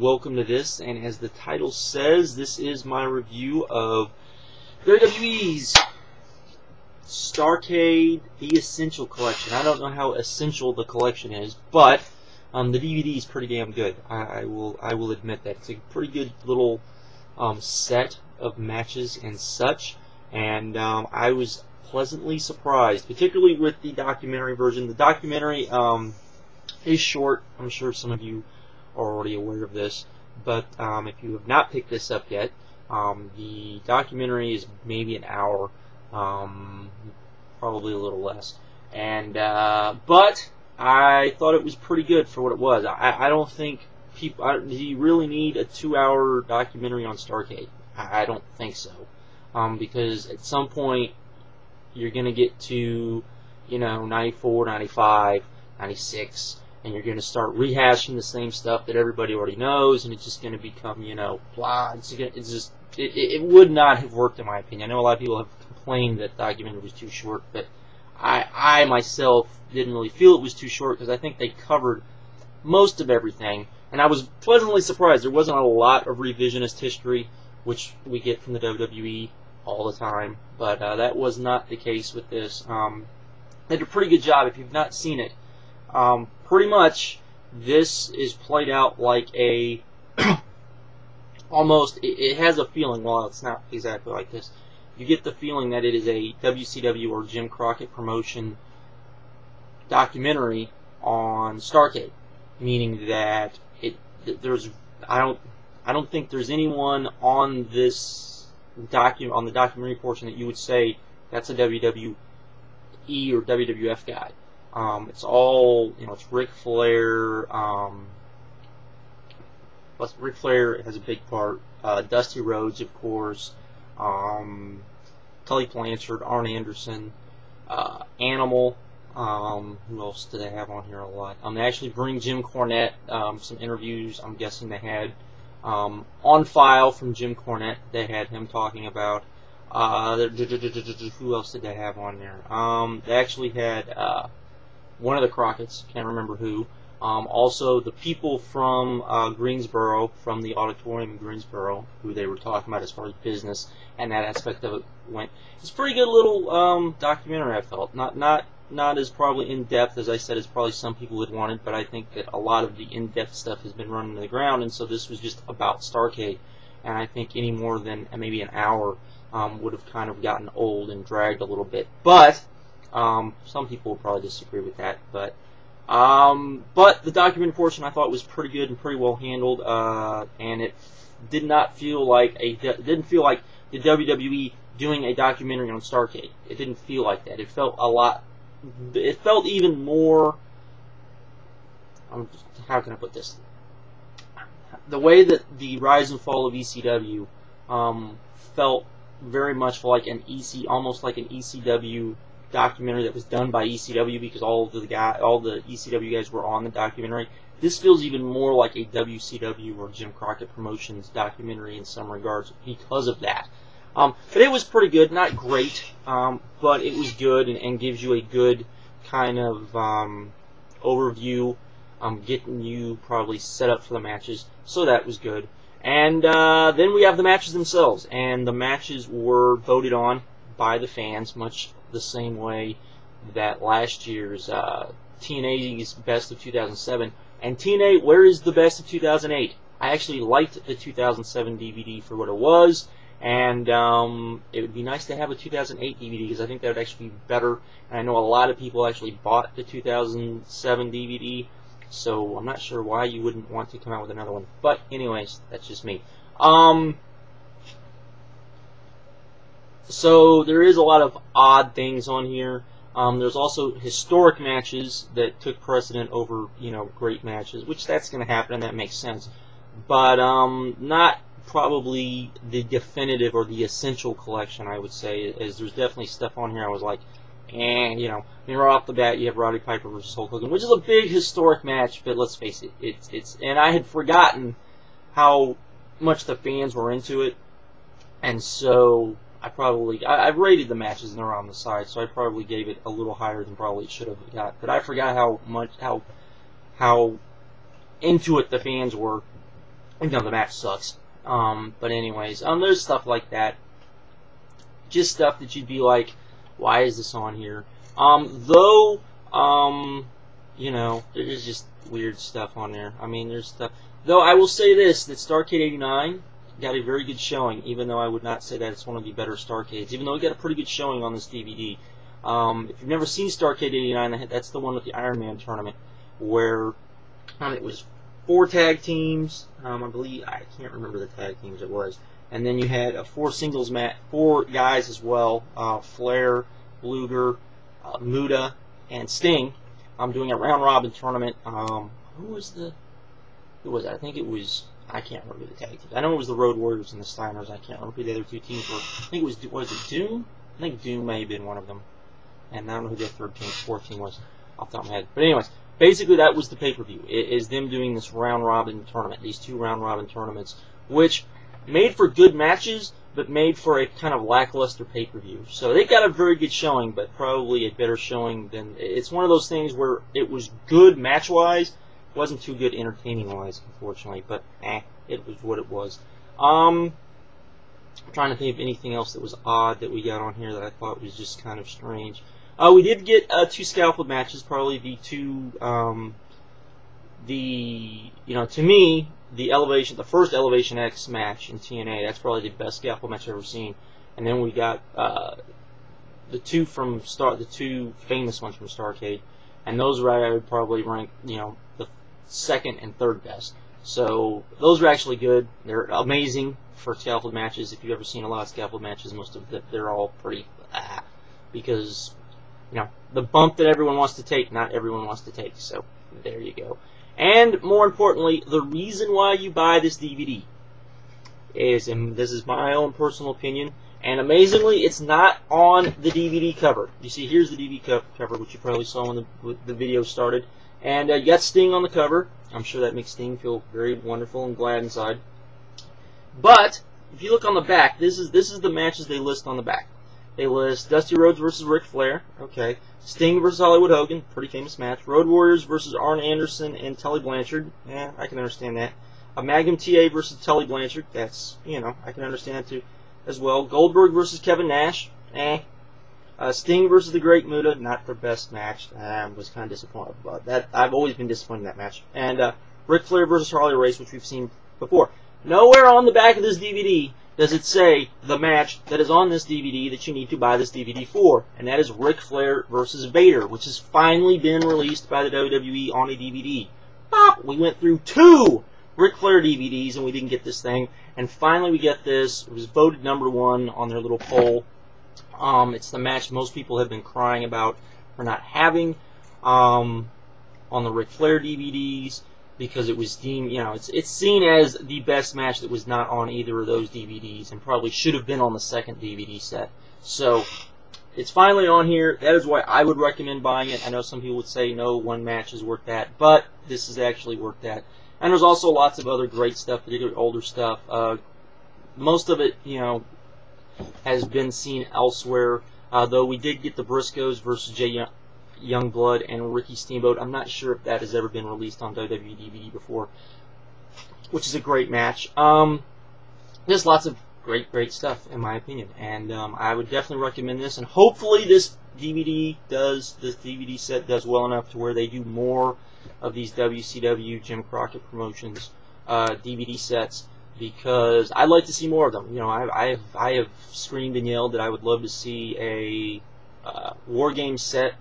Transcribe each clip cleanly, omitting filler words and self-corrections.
welcome to this, and as the title says, this is my review of WWE's Starrcade The Essential Collection. I don't know how essential the collection is, but the DVD is pretty damn good. I will admit that. It's a pretty good little set of matches and such, and I was pleasantly surprised, particularly with the documentary version. The documentary is short. I'm sure some of you are already aware of this, but if you have not picked this up yet, the documentary is maybe an hour, probably a little less, and but I thought it was pretty good for what it was. I don't think people do you really need a 2-hour documentary on Starrcade? I don't think so, because at some point you're going to get to, 94, 95, 96, and you're going to start rehashing the same stuff that everybody already knows, and it's just going to become, blah. It would not have worked in my opinion. I know a lot of people have complained that the documentary was too short, but I myself didn't really feel it was too short because I think they covered most of everything, and I was pleasantly surprised. There wasn't a lot of revisionist history, which we get from the WWE all the time, but that was not the case with this. They did a pretty good job. If you've not seen it, pretty much this is played out like a almost, it has a feeling, while it's not exactly like this, you get the feeling that it is a WCW or Jim Crockett promotion documentary on Starrcade, meaning that I don't think there's anyone on this on the documentary portion that you would say that's a WWE or WWF guy. It's all, it's Ric Flair. Ric Flair has a big part. Dusty Rhodes, of course. Tully, Blanchard, Arn Anderson, Animal. Who else did they have on here a lot? They actually bring Jim Cornette. Some interviews I'm guessing they had on file from Jim Cornette. They had him talking about. Who else did they have on there? They actually had one of the Crockett's. Can't remember who. Also, the people from Greensboro, from the auditorium in Greensboro, who they were talking about as far as business and that aspect of it went. It's a pretty good little documentary, I felt. Not as probably in-depth, as I said, as probably some people would want it, but I think that a lot of the in-depth stuff has been run into the ground, and so this was just about Starrcade, and I think any more than maybe an hour would have kind of gotten old and dragged a little bit. But some people would probably disagree with that, but the documentary portion I thought was pretty good and pretty well handled, and it didn't feel like the WWE doing a documentary on Starrcade. It didn't feel like that. It felt it felt even more, how can I put this? The way that the rise and fall of ECW felt very much like almost like an ECW documentary that was done by ECW, because all the ECW guys were on the documentary. This feels even more like a WCW or Jim Crockett Promotions documentary in some regards because of that. But it was pretty good, not great, but it was good and gives you a good kind of overview, getting you probably set up for the matches, so that was good. And then we have the matches themselves, and the matches were voted on by the fans, much the same way that last year's TNA's Best of 2007, and TNA, where is the Best of 2008? I actually liked the 2007 DVD for what it was, and it would be nice to have a 2008 DVD, because I think that would actually be better, and I know a lot of people actually bought the 2007 DVD, so I'm not sure why you wouldn't want to come out with another one, but anyways, that's just me. So there is a lot of odd things on here. There's also historic matches that took precedent over, great matches, which that's going to happen, and that makes sense. But not probably the definitive or the essential collection, I would say, as there's definitely stuff on here I was like, right off the bat you have Roddy Piper versus Hulk Hogan, which is a big historic match, but let's face it, it's and I had forgotten how much the fans were into it, and so I've rated the matches and they're on the side, so I probably gave it a little higher than probably it should have got. But I forgot how into it the fans were, even though the match sucks. But anyways, there's stuff like that. Just stuff that you'd be like, why is this on here? Though, you know, there's just weird stuff on there. I mean, there's stuff. Though I will say this, that Starrcade 89 got a very good showing, even though I would not say that it's one of the better Starrcades, even though it got a pretty good showing on this DVD. If you've never seen Starrcade 89, that's the one with the Iron Man tournament, where it was 4 tag teams. I believe, I can't remember the tag teams it was. And then you had a 4 singles match, 4 guys as well, Flair, Luger, Muta, and Sting. I'm doing a round-robin tournament. Who was it? I think it was, I can't remember the tag teams. I know it was the Road Warriors and the Steiners. I can't remember who the other 2 teams were. I think it was it Doom? I think Doom may have been one of them. And I don't know who the 4th team was off the top of my head. But anyways, basically that was the pay-per-view. It is them doing this round-robin tournament, these 2 round-robin tournaments, which made for good matches, but made for a kind of lackluster pay-per-view. So they got a very good showing, but probably a better showing than... It's one of those things where it was good match-wise, wasn't too good entertaining-wise, unfortunately, but it was what it was. I'm trying to think of anything else that was odd that we got on here that I thought was just kind of strange. We did get 2 scalpel matches, probably the 2, to me, the first Elevation X match in TNA, that's probably the best scalpel match I've ever seen. And then we got the 2 famous ones from Starrcade, and those I would probably rank, the 2nd and 3rd best. So those are actually good. They're amazing for scalpel matches. If you've ever seen a lot of scalpel matches, most of them, they're all pretty because the bump that everyone wants to take, not everyone wants to take. So there you go. And more importantly, the reason why you buy this DVD is, and this is my own personal opinion, and amazingly, it's not on the DVD cover. You see, here's the DVD cover, which you probably saw when the video started. And you got Sting on the cover. I'm sure that makes Sting feel very wonderful and glad inside. But if you look on the back, this is the matches they list on the back. They list Dusty Rhodes versus Ric Flair. Okay. Sting versus Hollywood Hogan, pretty famous match. Road Warriors versus Arn Anderson and Tully Blanchard. Yeah, I can understand that. Magnum TA versus Tully Blanchard. That's, I can understand that too as well. Goldberg versus Kevin Nash. Sting versus the Great Muta. Not their best match. I was kind of disappointed about that. I've always been disappointed in that match. And Ric Flair versus Harley Race, which we've seen before. Nowhere on the back of this DVD does it say the match that is on this DVD that you need to buy this DVD for, and that is Ric Flair versus Vader, which has finally been released by the WWE on a DVD. Pop! We went through 2 Ric Flair DVDs and we didn't get this thing, and finally we get this. It was voted #1 on their little poll. It's the match most people have been crying about for not having on the Ric Flair DVDs, because it was deemed, it's seen as the best match that was not on either of those DVDs, and probably should have been on the 2nd DVD set. So, it's finally on here. That is why I would recommend buying it. I know some people would say, no, 1 match is worth that, but this is actually worth that. And there's also lots of other great stuff, particularly older stuff. Most of it, has been seen elsewhere, though we did get the Briscoes versus Youngblood and Ricky Steamboat. I'm not sure if that has ever been released on WWE DVD before, which is a great match. There's lots of great stuff, in my opinion, and I would definitely recommend this, and hopefully this DVD set does well enough to where they do more of these WCW Jim Crockett Promotions DVD sets, because I'd like to see more of them. I have screamed and yelled that I would love to see a War Games set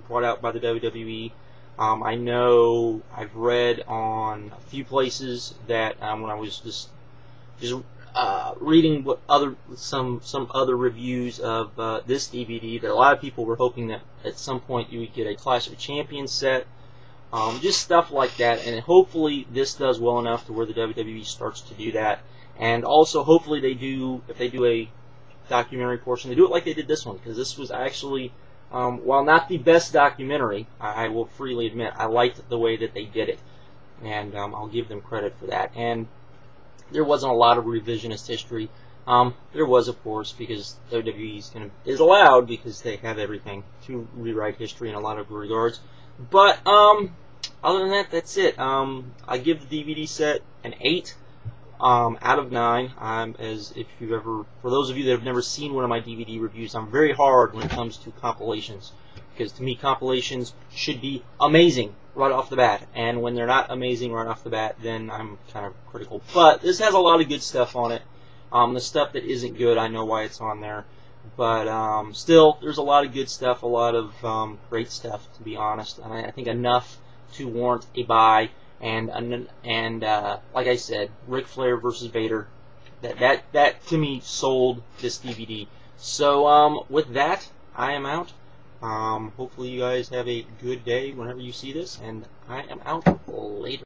brought out by the WWE. I know I've read on a few places that when I was just reading what some other reviews of this DVD, that a lot of people were hoping that at some point you would get a Clash of Champions set, just stuff like that. And hopefully this does well enough to where the WWE starts to do that. And also hopefully if they do a documentary portion, they do it like they did this one, because this was actually, while not the best documentary, I will freely admit I liked the way that they did it, and I'll give them credit for that. And there wasn't a lot of revisionist history. There was, of course, because WWE is allowed, because they have everything, to rewrite history in a lot of regards. But other than that, that's it. I give the DVD set an 8. out of 9. For those of you that have never seen one of my DVD reviews, I'm very hard when it comes to compilations, because to me compilations should be amazing right off the bat, and when they're not amazing right off the bat, then I'm kind of critical. But this has a lot of good stuff on it. The stuff that isn't good, I know why it's on there, but still, there's a lot of good stuff, a lot of great stuff, to be honest, and I think enough to warrant a buy. And like I said, Ric Flair versus Vader, that to me sold this DVD. So with that, I am out. Hopefully you guys have a good day whenever you see this, and I am out later.